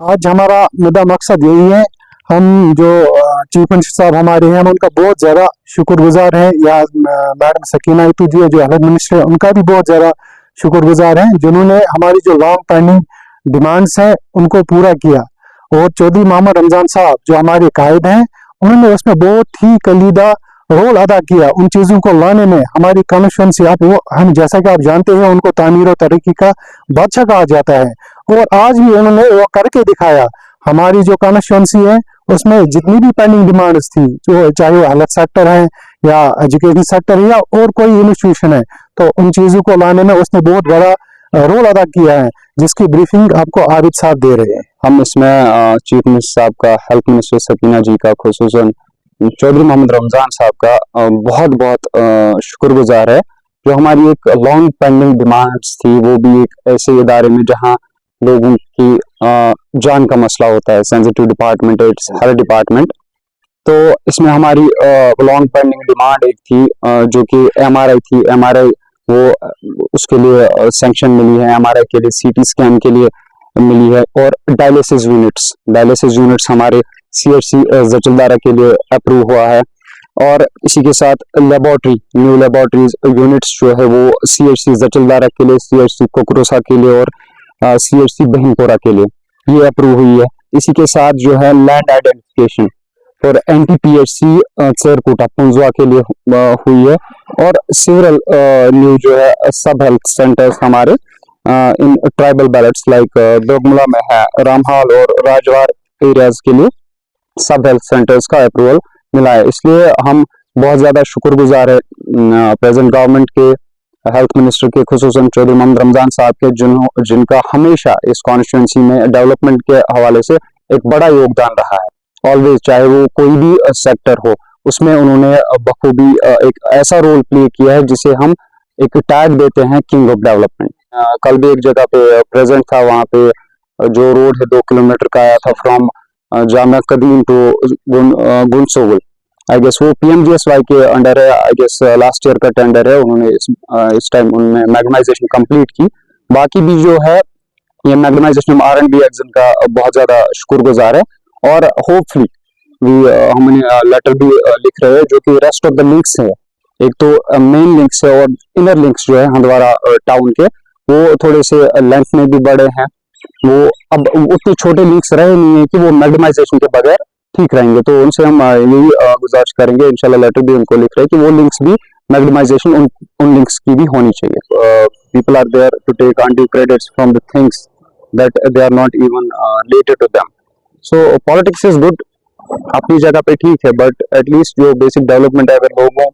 आज हमारा मुद्दा मकसद यही है। हम जो चीफ मिनिस्टर साहब हमारे हैं, हम उनका बहुत ज़्यादा शुक्रगुजार हैं, या मैडम सकीना इतूजी है जो हेल्थ मिनिस्टर है, उनका भी बहुत ज़्यादा शुक्रगुजार हैं, जिन्होंने हमारी जो लॉन्ग पेंडिंग डिमांड्स हैं उनको पूरा किया। और चौधरी मोहम्मद रमज़ान साहब जो हमारे कायद हैं, उन्होंने उसमें बहुत ही कलीदा रोल अदा किया उन चीज़ों को लाने में। हमारी कॉन्स्टिट्यूंसी आप वो हम जैसा कि आप जानते हैं, उनको तामीर और तरक्की का बादशाह कहा जाता है, और आज भी उन्होंने वो करके दिखाया। हमारी जो कॉन्स्टिट्यूंसी है उसमें जितनी भी पेंडिंग डिमांड्स थी, जो चाहे वो हेल्थ सेक्टर है या एजुकेशन सेक्टर है या और कोई इंस्टीट्यूशन है, तो उन चीज़ों को लाने में उसने बहुत बड़ा रोल अदा किया है, जिसकी ब्रीफिंग आपको आरिफ साहब दे रहे हैं। हम इसमें चीफ मिनिस्टर साहब का, हेल्थ मिनिस्टर सकीना जी का, खुसूसन चौधरी मोहम्मद रमज़ान साहब का बहुत बहुत शुक्रगुजार है, जो हमारी एक लॉन्ग पेंडिंग डिमांड्स थी, वो भी एक ऐसे इदारे में जहां लोगों की जान का मसला होता है, sensitive department, it's health department. तो इसमें हमारी लॉन्ग पेंडिंग डिमांड एक थी, जो कि एमआरआई थी। एमआरआई वो उसके लिए सैंक्शन मिली है, एमआरआई के लिए, सीटी स्कैन के लिए मिली है, और डायलिसिस यूनिट्स हमारे सीएचसी जचलदारा के लिए अप्रूव हुआ है। और इसी के साथ न्यू लेबोरेटरीज यूनिट्स जो है वो सीएचसी जचलदारा के लिए, सीएचसी कोकरोसा के लिए और सीएचसी बहिनपुरा के लिए ये अप्रूव हुई है। इसी के साथ जो है लैंड आइडेंटिफिकेशन और एनटीपीएचसी चेरकूटा पुंजवा के लिए हुई है, और सिवरल न्यू जो है सब हेल्थ सेंटर्स हमारे इन ट्राइबल बैलेट्स लाइक दोगमुला में है, रामहाल और राजवार एरियाज के लिए सब हेल्थ सेंटर्स का अप्रूवल मिला है। इसलिए हम बहुत ज्यादा शुक्रगुजार है प्रेजेंट गवर्नमेंट के, हेल्थ मिनिस्टर के, खुसूसन चौधरी मोहम्मद रमज़ान साहब के, जिनका हमेशा इस कॉन्स्टिट्यूंसी में डेवलपमेंट के हवाले से एक बड़ा योगदान रहा है। ऑलवेज, चाहे वो कोई भी सेक्टर हो, उसमें उन्होंने बखूबी एक ऐसा रोल प्ले किया है जिसे हम एक टैग देते हैं किंग ऑफ डेवलपमेंट। कल भी एक जगह पे प्रेजेंट था, वहाँ पे जो रोड है 2 किलोमीटर का आया था फ्रॉम जामिया कदीम टू गुनसोगल। आई गेस वो पीएमजीएसवाई के अंडर है। आई गेस लास्ट ईयर का टेंडर है, उन्होंने इस टाइम उन्होंने मैग्नेटाइजेशन कंप्लीट की। बाकी भी जो है ये मैग्नेटाइजेशन R&D एक्शन का बहुत ज्यादा शुक्रगुजार है, और होपफुली हमने लेटर भी लिख रहे हैं, जो कि रेस्ट ऑफ द लिंक्स है। एक तो मेन लिंक्स है और इनर लिंक्स जो है हंदवारा टाउन के, वो थोड़े से लेंथ में भी बड़े हैं। वो अब उतने छोटे लिंक्स रहे नहीं है कि वो मैग्नेटाइजेशन के बगैर ठीक रहेंगे, तो उनसे हम यही गुजारिश करेंगे, इंशाल्लाह लेटर भी उनको लिख रहे हैं कि वो लिंक्स भी मैग्नेटाइजेशन उन लिंक्स की भी होनी चाहिए। People are there to take undue credits from the things that they are not even related to them. So politics is good, अपनी जगह पे ठीक है, बट एटलीस्ट जो बेसिक डेवलपमेंट है अगर लोगों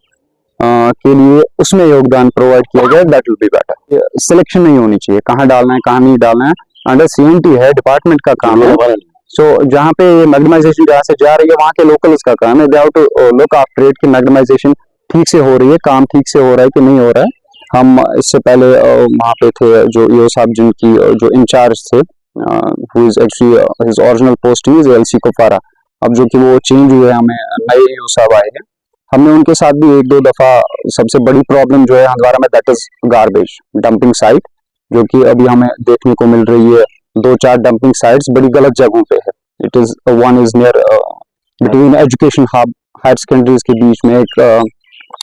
के लिए उसमें योगदान प्रोवाइड किया जाए, that will be better. Selection नहीं होनी चाहिए, कहाँ डालना है कहाँ नहीं डालना है, अंडर सीएमटी है, डिपार्टमेंट का काम है। सो जहाँ पे मैग्नेटाइजेशन जहाँ से जा रही है, वहाँ के लोकल्स का काम है, they have to look after it कि मैग्नेटाइजेशन ठीक से हो रही है, काम ठीक से हो रहा है कि नहीं हो रहा है। हम इससे पहले वहाँ पे थे जो ईओ साहब, जिनकी जो इंचार्ज थे, who is actually his original posting is LC Kupwara. अब जो कि वो चेंज हुए, हमें नए ईओ साहब आए हैं। हमने उनके साथ भी 1-2 दफा, सबसे बड़ी प्रॉब्लम जो है हंदवारा में, that is garbage dumping site, जो कि अभी हमें देखने को मिल रही है। 2-4 डंपिंग साइट्स बड़ी गलत जगहों पे है। It is one is near between education hub, higher secondaries के बीच में, एक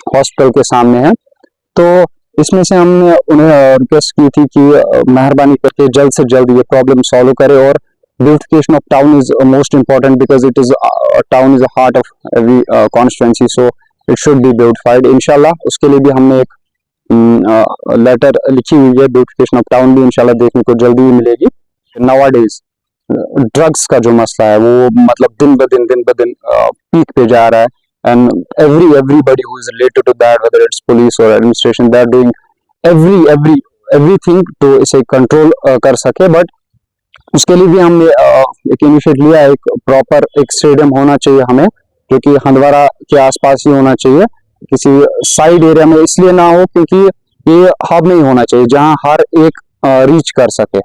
हॉस्पिटल के सामने है। तो इसमें से हमने उन्हें रिक्वेस्ट की थी कि मेहरबानी करके जल्द से जल्द ये प्रॉब्लम सॉल्व करे, और beautification of town is most important, because it is town is a heart of every constituency, so it should be beautified. इंशाल्लाह उसके लिए भी हमने एक लेटर लिखी हुई है। ब्यूटिफिकेशन ऑफ टाउन भी इंशाल्लाह देखने को जल्दी ही मिलेगी। नाउअडेज ड्रग्स का जो मसला है, वो मतलब दिन ब दिन पीक पे जा रहा है, and everybody who is related to that, whether it's police or administration, they are doing everything to इसे कंट्रोल कर सके। बट उसके लिए भी हमने एक इनिशिएटिव लिया है, एक प्रॉपर एक स्टेडियम होना चाहिए हमें, जो कि हंदवारा के आसपास ही होना चाहिए, किसी साइड एरिया में इसलिए ना हो क्योंकि ये हब नहीं होना चाहिए जहां हर एक रीच कर सके।